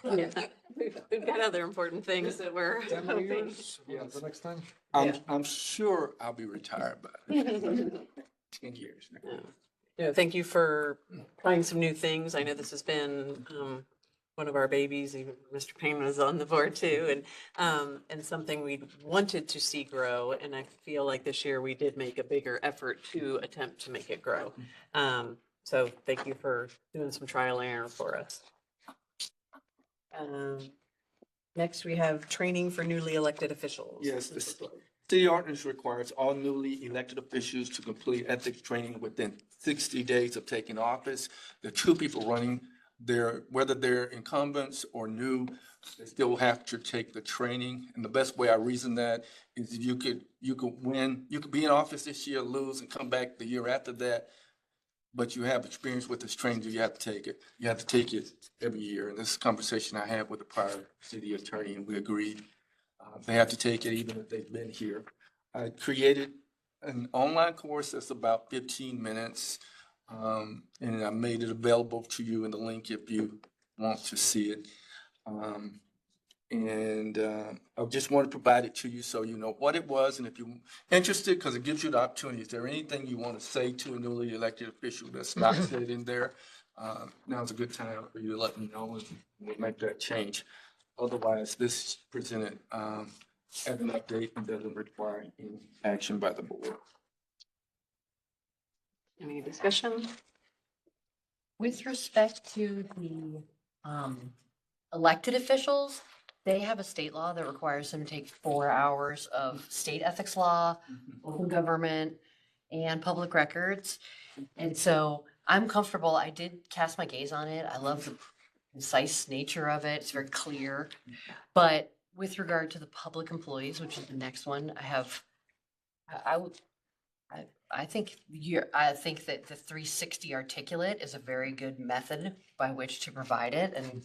Yeah. We've got other important things that we're hoping. The next time? I'm sure I'll be retired by 10 years. Yeah, thank you for trying some new things. I know this has been one of our babies, even Mr. Payne was on the board too, and something we wanted to see grow. And I feel like this year we did make a bigger effort to attempt to make it grow. So thank you for doing some trial and error for us. Next, we have training for newly elected officials. Yes, the city ordinance requires all newly elected officials to complete ethics training within 60 days of taking office. There are two people running there, whether they're incumbents or new, they still have to take the training. And the best way I reason that is you could win, you could be in office this year, lose, and come back the year after that. But you have experience with this training, you have to take it. You have to take it every year. And this is a conversation I had with the prior city attorney, and we agreed they have to take it even if they've been here. I created an online course that's about 15 minutes. And I made it available to you in the link if you want to see it. I just want to provide it to you so you know what it was, and if you're interested, because it gives you the opportunity. Is there anything you want to say to a newly elected official that's not said in there? Now's a good time for you to let me know, and we'll make that change. Otherwise, this is presented as an update and doesn't require any action by the board. Any discussion? With respect to the elected officials, they have a state law that requires them to take 4 hours of state ethics law, local government, and public records. And so I'm comfortable. I did cast my gaze on it. I love the concise nature of it. It's very clear. But with regard to the public employees, which is the next one, I think that the 360 articulate is a very good method by which to provide it, and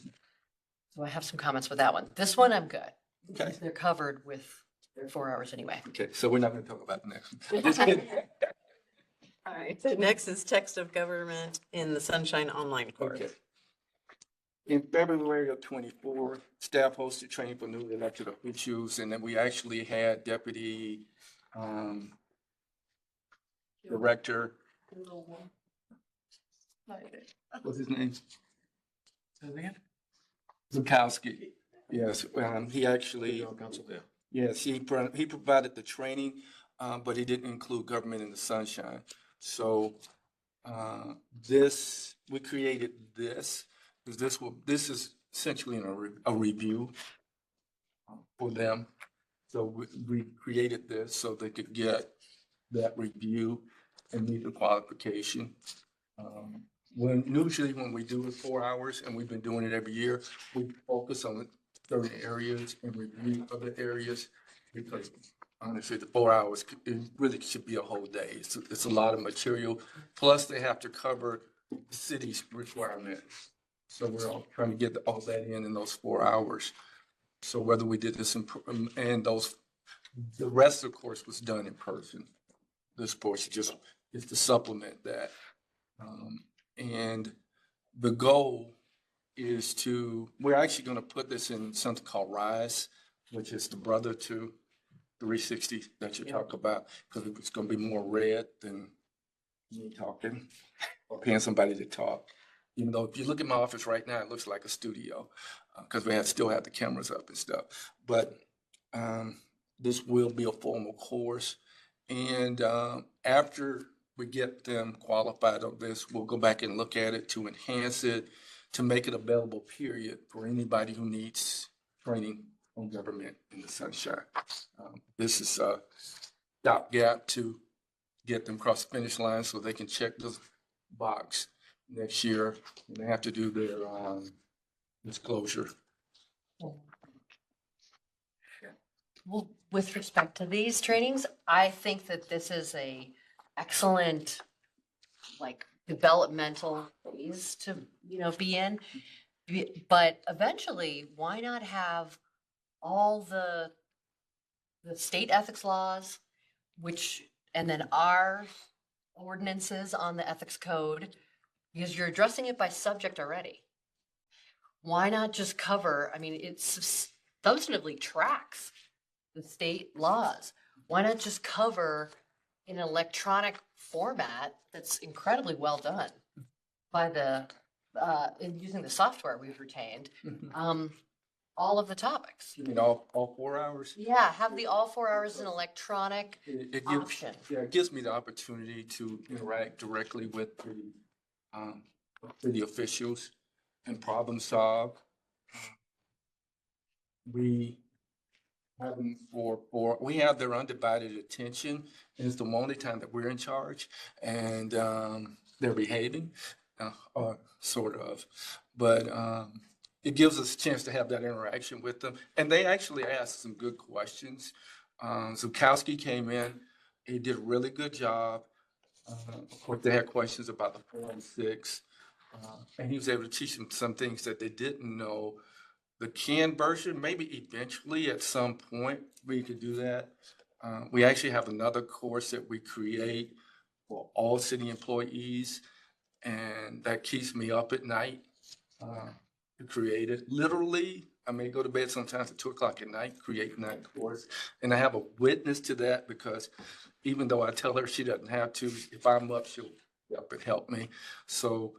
so I have some comments with that one. This one, I'm good. Okay. They're covered with their 4 hours anyway. Okay, so we're not going to talk about the next one. Just kidding. All right, so next is text of government in the Sunshine Online course. Okay. In February of 24, staff hosted training for newly elected officials, and then we actually had deputy director. What's his name? Zukowski. Yes, he actually, Council, yeah. yes, he provided the training, but he didn't include government in the sunshine. So, we created this, because this is essentially a review for them. So we created this so they could get that review and meet the qualification. Usually when we do it 4 hours, and we've been doing it every year, we focus on certain areas and review other areas, because honestly, the 4 hours, it really should be a whole day. It's a lot of material, plus they have to cover the city's requirements. So we're all trying to get all that in those 4 hours. So whether we did this and the rest of the course was done in person. This course is to supplement that. And the goal is we're actually going to put this in something called RISE, which is the brother to 360 that you talk about, because it's going to be more read than me talking or paying somebody to talk. Even though if you look at my office right now, it looks like a studio, because still have the cameras up and stuff. But this will be a formal course. And after we get them qualified on this, we'll go back and look at it to enhance it, to make it available, period, for anybody who needs training on government in the sunshine. This is a stopgap to get them across the finish line so they can check the box next year, and they have to do their disclosure. Well, with respect to these trainings, I think that this is a excellent, like, developmental phase to, be in. But eventually, why not have all the state ethics laws, and then our ordinances on the ethics code, because you're addressing it by subject already. Why not just cover, I mean, it substantively tracks the state laws. Why not just cover in an electronic format that's incredibly well done by in using the software we've retained, all of the topics? You mean all 4 hours? Yeah, have all 4 hours in electronic option. Yeah, it gives me the opportunity to interact directly with the officials and problem solve. We have them we have their undivided attention, and it's the only time that we're in charge, and they're behaving, sort of. But it gives us a chance to have that interaction with them, and they actually ask some good questions. Zukowski came in, he did a really good job. Of course, they had questions about the Form 6, and he was able to teach them some things that they didn't know. The canned version, maybe eventually at some point we could do that. We actually have another course that we create for all city employees, and that keeps me up at night to create it. Literally, I may go to bed sometimes at 2 o'clock at night creating that course. And I have a witness to that, because even though I tell her she doesn't have to, if I'm up, she'll up and help me. So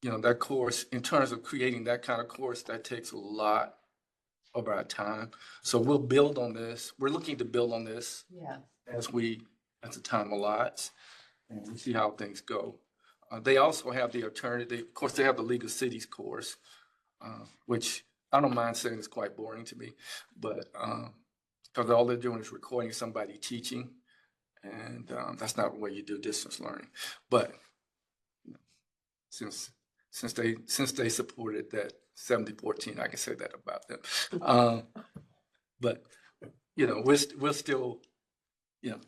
that course, in terms of creating that kind of course, that takes a lot of our time. So we'll build on this. We're looking to build on this Yeah. as the time allots, and we see how things go. They also have the alternative. Of course, they have the League of Cities course, which I don't mind saying is quite boring to me, but because all they're doing is recording somebody teaching, and that's not the way you do distance learning. But since they supported that 70-14, I can say that about them. But we're still,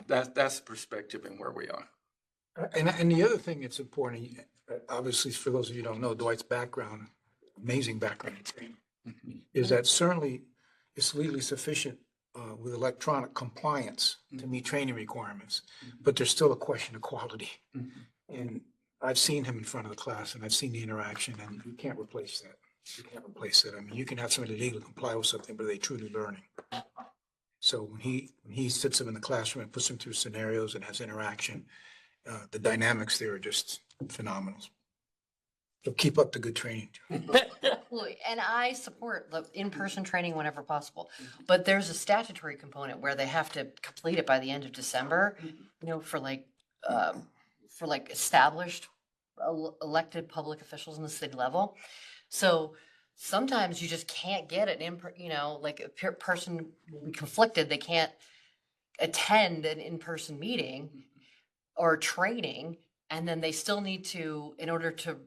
that's the perspective and where we are. And the other thing that's important, obviously, for those of you who don't know, Dwight's background, amazing background, is that certainly it's legally sufficient with electronic compliance to meet training requirements, but there's still a question of quality. And I've seen him in front of the class, and I've seen the interaction, and you can't replace that. You can't replace it. I mean, you can have somebody legally comply with something, but are they truly learning? So when he sits them in the classroom and puts them through scenarios and has interaction, the dynamics there are just phenomenal. So keep up the good training. Absolutely. And I support the in-person training whenever possible. But there's a statutory component where they have to complete it by the end of December, for like established elected public officials in the city level. So sometimes you just can't get it like a person will be conflicted. They can't attend an in-person meeting or training, and then they still need to, in order to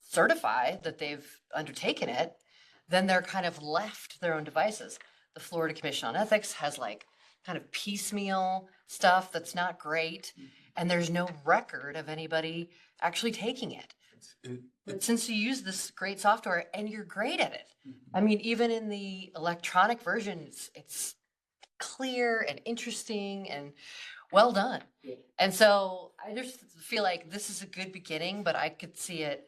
certify that they've undertaken it, then they're kind of left to their own devices. The Florida Commission on Ethics has like kind of piecemeal stuff that's not great, and there's no record of anybody actually taking it. But since you use this great software and you're great at it, I mean, even in the electronic version, it's clear and interesting and well done. And so I just feel like this is a good beginning, but I could see it,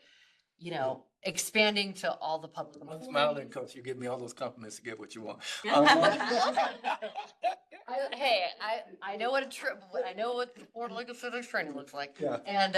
expanding to all the public. I'm smiling because you give me all those compliments to get what you want. I know what I know what the Board of Legal Civics training looks like. Yeah. And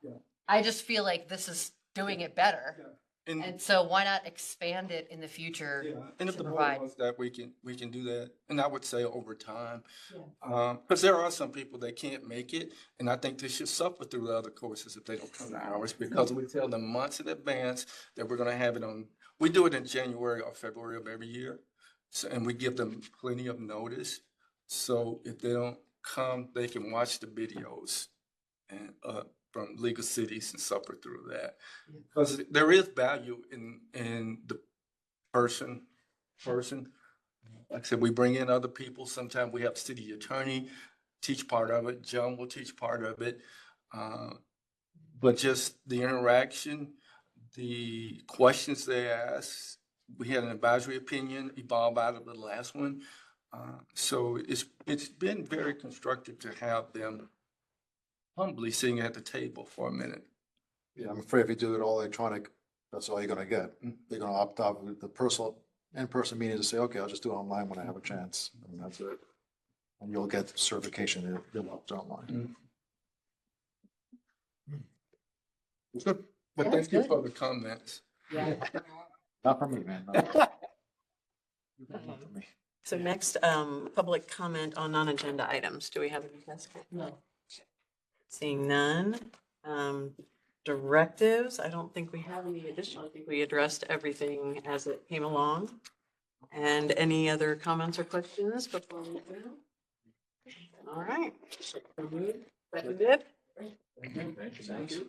Yeah. I just feel like this is doing it better. And so why not expand it in the future And if to the board provide? wants that, we can do that. And I would say over time. Yeah. Because there are some people that can't make it, and I think they should suffer through the other courses if they don't come to ours, because we tell them months in advance that we're gonna have it on, we do it in January or February of every year. So, and we give them plenty of notice. So if they don't come, they can watch the videos and, from legal cities and suffer through that. Because there is value in the person. Like I said, we bring in other people. Sometimes we have city attorney teach part of it. John will teach part of it. But just the interaction, the questions they ask, we had an advisory opinion evolve out of the last one. So it's been very constructive to have them humbly sitting at the table for a minute. Yeah, I'm afraid if you do it all electronic, that's all you're gonna get. They're gonna opt out with the in-person meeting to say, okay, I'll just do it online when I have a chance, and that's it. And you'll get certification, you'll opt online. Good. But Yeah, thank you good. for the comments. Yeah. Not for me, man. Not for me. So next, public comment on non-agenda items. Do we have any? No. Seeing none. Directives, I don't think we have any additional. I think we addressed everything as it came along. And any other comments or questions before we go? All right. Seconded. Thank you.